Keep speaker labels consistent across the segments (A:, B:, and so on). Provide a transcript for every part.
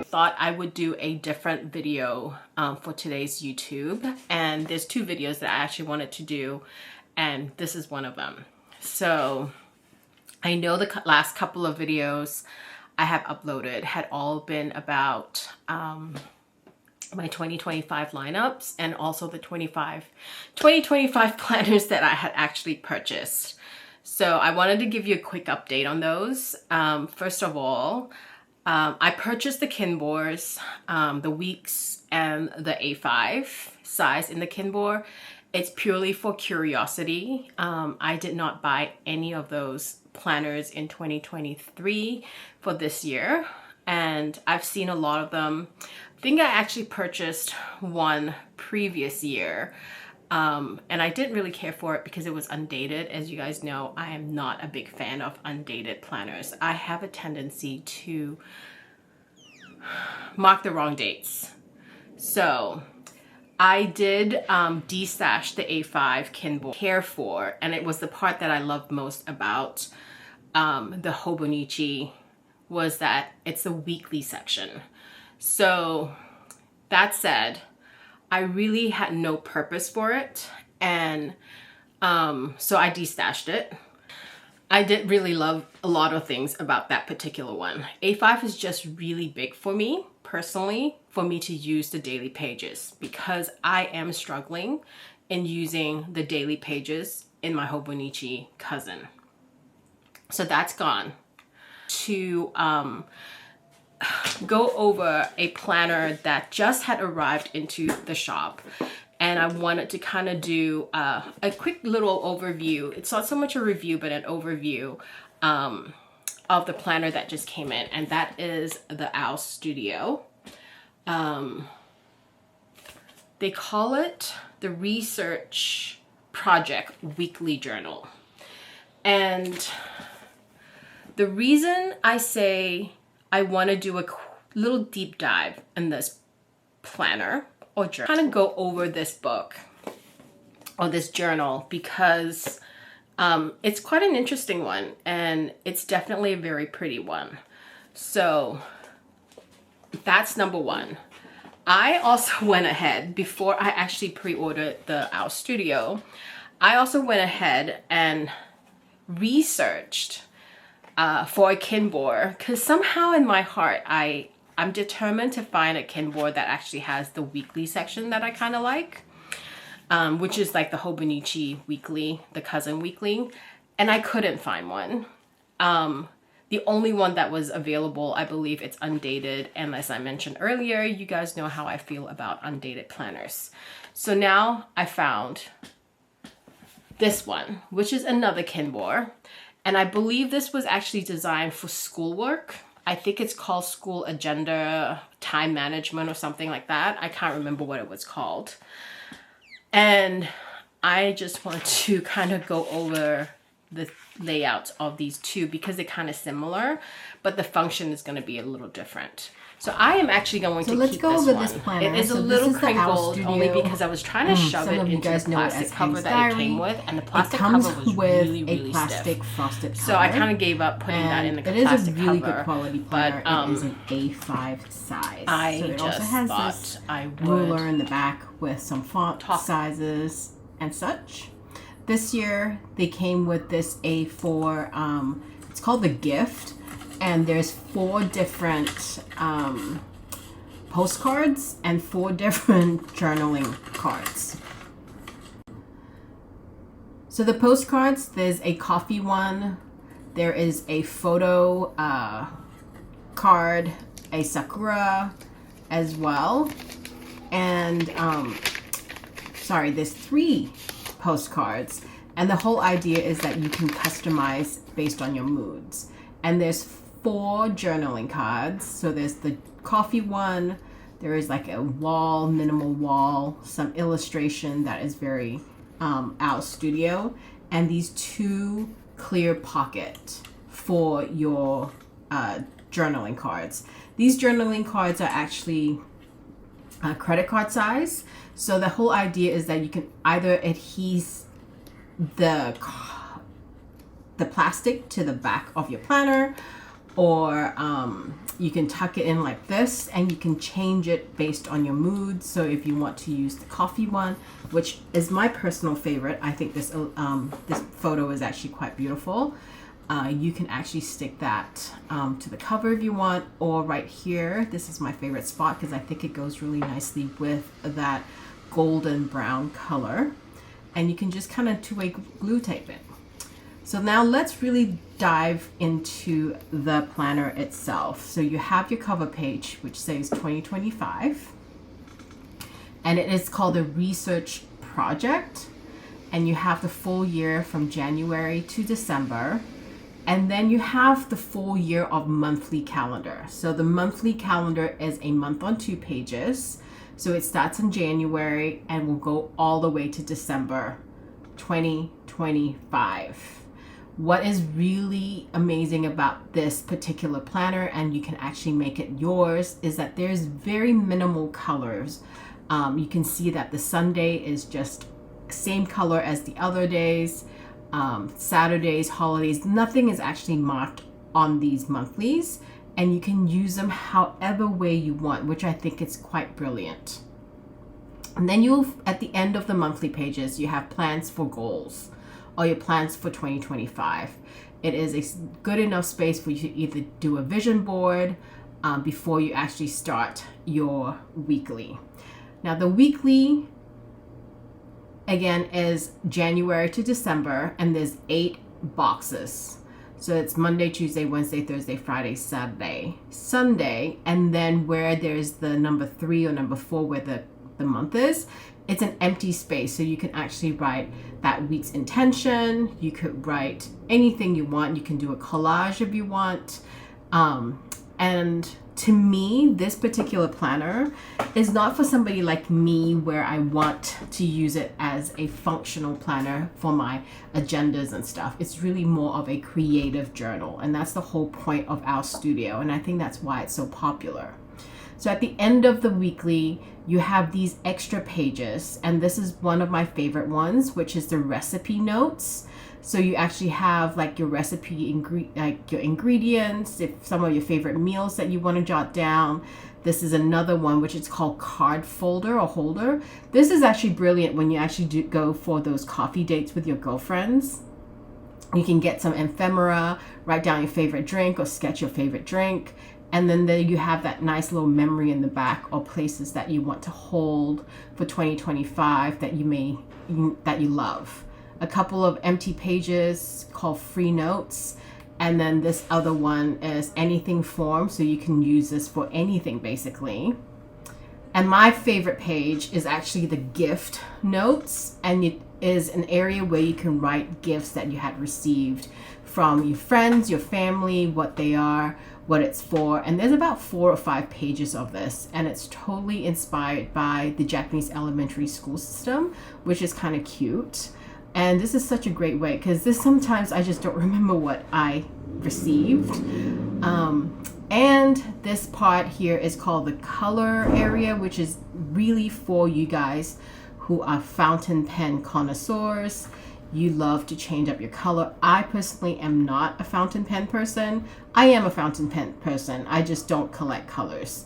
A: thought I would do a different video for today's YouTube, and there's two videos that I actually wanted to do, and this is one of them. So I know the last couple of videos I have uploaded had all been about my 2025 lineups and also the 2025 planners that I had actually purchased. So I wanted to give you a quick update on those. First of all, I purchased the Kinbors, the Weeks and the A5 size in the Kinbor. It's purely for curiosity. I did not buy any of those planners in 2023 for this year, and I've seen a lot of them. I think I actually purchased one previous year, and I didn't really care for it because it was undated. As you guys know, I am not a big fan of undated planners. I have a tendency to mark the wrong dates. So I did destash the A5 Kinbor care for, and it was the part that I loved most about the Hobonichi was that it's a weekly section. So that said, I really had no purpose for it, and so I destashed it. I did really love a lot of things about that particular one. A5 is just really big for me personally, for me to use the daily pages, because I am struggling in using the daily pages in my Hobonichi cousin. So that's gone. To go over a planner that just had arrived into the shop, and I wanted to kind of do a quick little overview. It's not so much a review, but an overview of the planner that just came in, and that is the Owl Studio. They call it the Research Project Weekly Journal. And the reason I say I want to do a little deep dive in this planner or journal, kind of go over this book or this journal, because it's quite an interesting one, and it's definitely a very pretty one. So that's number one. I also went ahead, before I actually pre-ordered the Owl Studio, I also went ahead and researched for a Kinbor, because somehow in my heart I'm determined to find a Kinbor that actually has the weekly section that I kind of like, which is like the Hobonichi weekly, the cousin weekly, and I couldn't find one. The only one that was available, I believe it's undated, and as I mentioned earlier, you guys know how I feel about undated planners. So now I found this one, which is another Kinbor. And I believe this was actually designed for schoolwork. I think it's called School Agenda Time Management or something like that. I can't remember what it was called. And I just want to kind of go over the layouts of these two, because they're kind of similar, but the function is going to be a little different. So I am actually going to keep this one. This planner. It is a little crinkled, only because I was trying to shove it into the plastic cover that it came with, and the plastic cover was really, really stiff.
B: Frosted cover.
A: So I kind of gave up putting that in the plastic cover.
B: It is a really good quality planner. It is an A5 size.
A: I
B: so it
A: just
B: also has
A: thought
B: this
A: I would
B: ruler in the back with some font sizes and such. This year they came with this A4. It's called the Gift. And there's 4 different postcards and 4 different journaling cards. So the postcards, there's a coffee one, there is a photo card, a sakura as well, and there's 3 postcards, and the whole idea is that you can customize based on your moods. And there's 4 journaling cards. So there's the coffee one, there is like a wall, minimal wall, some illustration that is very Owl Studio, and these 2 clear pocket for your journaling cards. These journaling cards are actually credit card size. So the whole idea is that you can either adhere the plastic to the back of your planner, or you can tuck it in like this, and you can change it based on your mood. So if you want to use the coffee one, which is my personal favorite, I think this this photo is actually quite beautiful. You can actually stick that to the cover if you want, or right here. This is my favorite spot because I think it goes really nicely with that golden brown color. And you can just kind of two-way glue tape it. So now let's really dive into the planner itself. So you have your cover page, which says 2025, and it is called a research project, and you have the full year from January to December. And then you have the full year of monthly calendar. So the monthly calendar is a month on 2 pages. So it starts in January and will go all the way to December 2025. What is really amazing about this particular planner, and you can actually make it yours, is that there's very minimal colors. You can see that the Sunday is just same color as the other days. Saturdays, holidays, nothing is actually marked on these monthlies, and you can use them however way you want, which I think is quite brilliant. And then at the end of the monthly pages, you have plans for goals or your plans for 2025. It is a good enough space for you to either do a vision board before you actually start your weekly. Now the weekly again is January to December, and there's 8 boxes. So it's Monday, Tuesday, Wednesday, Thursday, Friday, Saturday, Sunday, and then where there's the number 3 or number 4 where the month is, it's an empty space. So you can actually write that week's intention. You could write anything you want. You can do a collage if you want. And to me, this particular planner is not for somebody like me where I want to use it as a functional planner for my agendas and stuff. It's really more of a creative journal, and that's the whole point of our studio, and I think that's why it's so popular. So at the end of the weekly, you have these extra pages, and this is one of my favorite ones, which is the recipe notes. So you actually have like your recipe, like your ingredients, if some of your favorite meals that you want to jot down. This is another one which is called card folder or holder. This is actually brilliant when you actually go for those coffee dates with your girlfriends. You can get some ephemera, write down your favorite drink or sketch your favorite drink. And then there you have that nice little memory in the back, or places that you want to hold for 2025 that you love. A couple of empty pages called free notes, and then this other one is anything form, so you can use this for anything basically. And my favorite page is actually the gift notes, and it is an area where you can write gifts that you had received from your friends, your family, what they are, what it's for. And there's about 4 or 5 pages of this, and it's totally inspired by the Japanese elementary school system, which is kind of cute. And this is such a great way, because this sometimes I just don't remember what I received. And this part here is called the color area, which is really for you guys who are fountain pen connoisseurs. You love to change up your color. I personally am not a fountain pen person. I am a fountain pen person. I just don't collect colors.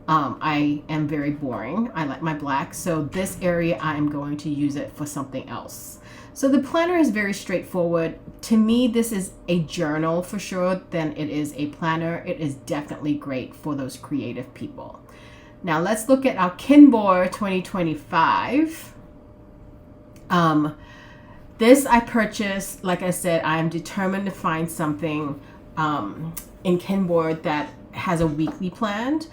B: I am very boring. I like my black. So this area, I am going to use it for something else. So the planner is very straightforward. To me, this is a journal for sure than it is a planner. It is definitely great for those creative people. Now let's look at our Kinbor 2025. This I purchased, like I said, I am determined to find something in Kinbor that has a weekly planned.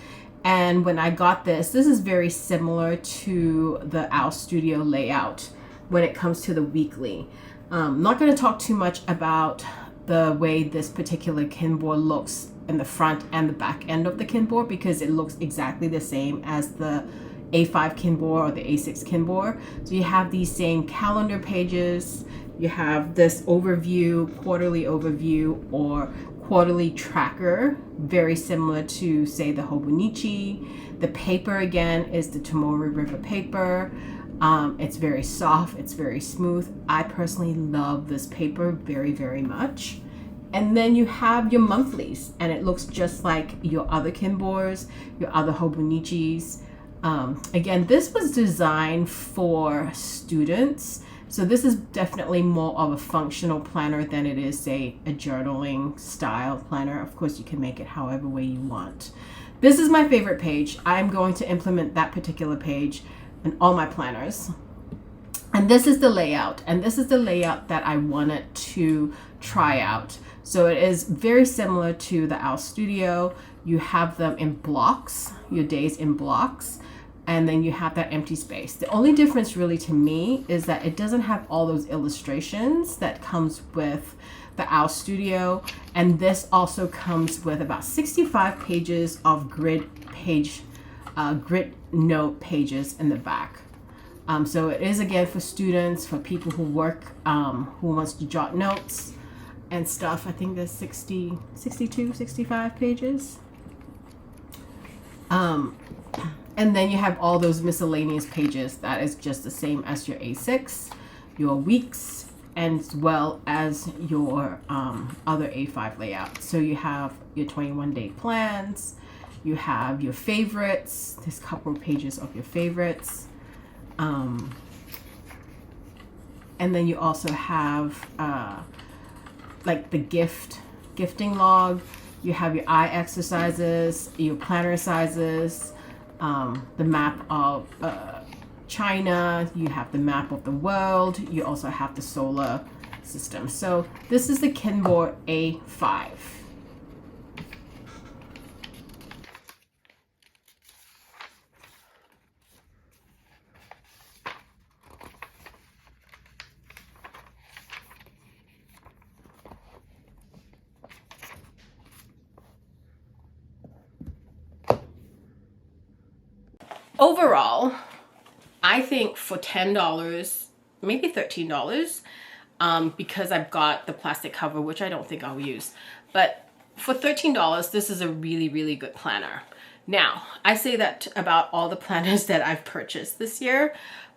B: And when I got this is very similar to the Owl Studio layout when it comes to the weekly. I'm not going to talk too much about the way this particular Kinbor looks in the front and the back end of the Kinbor, because it looks exactly the same as the A5 Kinbor or the A6 Kinbor. So you have these same calendar pages, you have this overview, quarterly overview, or quarterly tracker, very similar to, say, the Hobonichi. The paper again is the Tomori River paper. It's very soft, it's very smooth. I personally love this paper very, very much. And then you have your monthlies, and it looks just like your other Kinbors, your other Hobonichis. Again, this was designed for students, so this is definitely more of a functional planner than it is, say, a journaling style planner. Of course, you can make it however way you want. This is my favorite page. I'm going to implement that particular page in all my planners. And this is the layout, and this is the layout that I wanted to try out. So it is very similar to the Owl Studio. You have them in blocks, your days in blocks, and then you have that empty space. The only difference really to me is that it doesn't have all those illustrations that comes with the Owl Studio, and this also comes with about 65 pages of grid note pages in the back. So it is again for students, for people who work, who wants to jot notes and stuff. I think there's 62, 65 pages. And then you have all those miscellaneous pages that is just the same as your A6, your weeks, as well as your other A5 layout. So you have your 21-day plans, you have your favorites, there's a couple of pages of your favorites. And then you also have like the gifting log. You have your eye exercises, your planner sizes, the map of China. You have the map of the world. You also have the solar system. So this is the Kinbor A5.
A: Overall, I think for $10, maybe $13, because I've got the plastic cover, which I don't think I'll use, but for $13, this is a really, really good planner. Now, I say that about all the planners that I've purchased this year,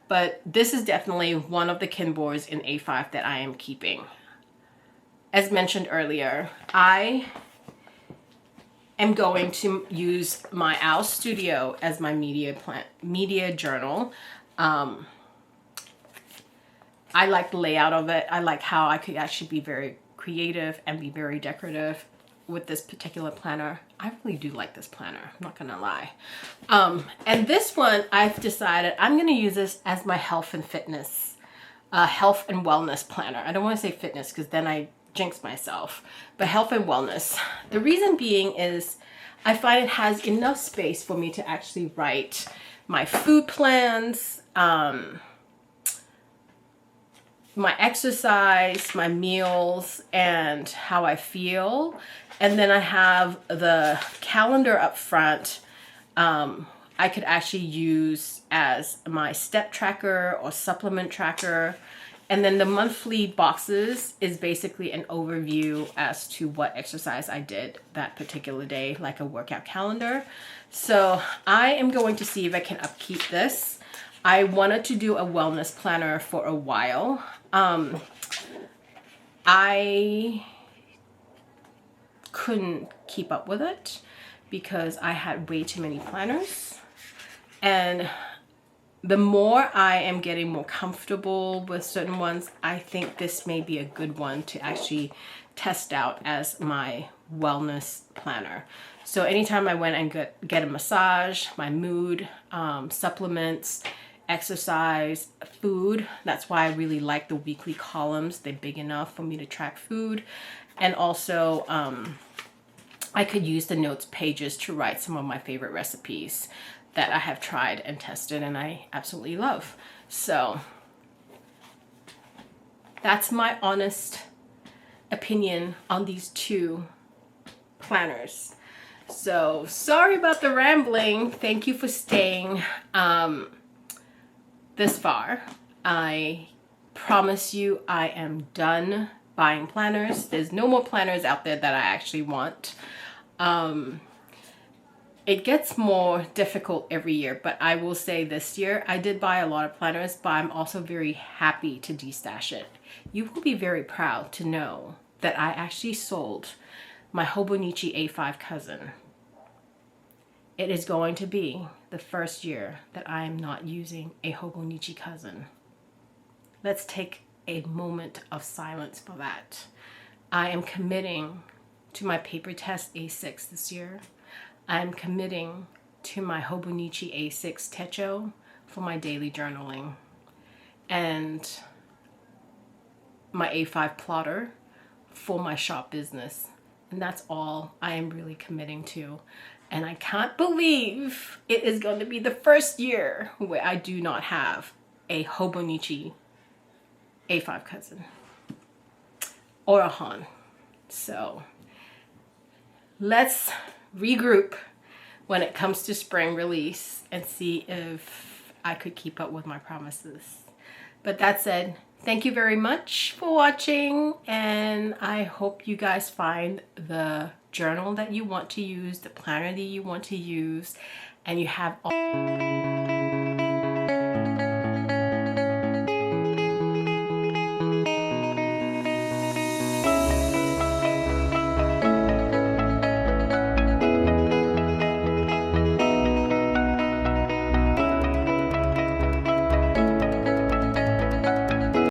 A: but this is definitely one of the Kinbors in A5 that I am keeping. As mentioned earlier, I am going to use my Owl Studio as my media journal. I like the layout of it. I like how I could actually be very creative and be very decorative with this particular planner. I really do like this planner, I'm not gonna lie. And this one, I've decided I'm gonna use this as my health and fitness, health and wellness planner. I don't wanna say fitness because then I jinx myself, but health and wellness. The reason being is I find it has enough space for me to actually write my food plans, my exercise, my meals, and how I feel. And then I have the calendar up front. I could actually use as my step tracker or supplement tracker. And then the monthly boxes is basically an overview as to what exercise I did that particular day, like a workout calendar. So I am going to see if I can upkeep this. I wanted to do a wellness planner for a while. I couldn't keep up with it because I had way too many planners. And the more I am getting more comfortable with certain ones, I think this may be a good one to actually test out as my wellness planner. So anytime I went and get a massage, my mood, supplements, exercise, food, that's why I really like the weekly columns. They're big enough for me to track food. And also, I could use the notes pages to write some of my favorite recipes that I have tried and tested and I absolutely love. So that's my honest opinion on these two planners. So sorry about the rambling. Thank you for staying this far. I promise you I am done buying planners. There's no more planners out there that I actually want. It gets more difficult every year, but I will say this year I did buy a lot of planners, but I'm also very happy to destash it. You will be very proud to know that I actually sold my Hobonichi A5 cousin, it is going to be the first year that I am not using a Hobonichi cousin. Let's take a moment of silence for that. I am committing to my paper test A6 this year. I am committing to my Hobonichi A6 Techo for my daily journaling, and my A5 plotter for my shop business. And that's all I am really committing to. And I can't believe it is going to be the first year where I do not have a Hobonichi A5 cousin or a Han. So let's regroup when it comes to spring release and see if I could keep up with my promises. But that said, thank you very much for watching, and I hope you guys find the journal that you want to use, the planner that you want to use, and you have all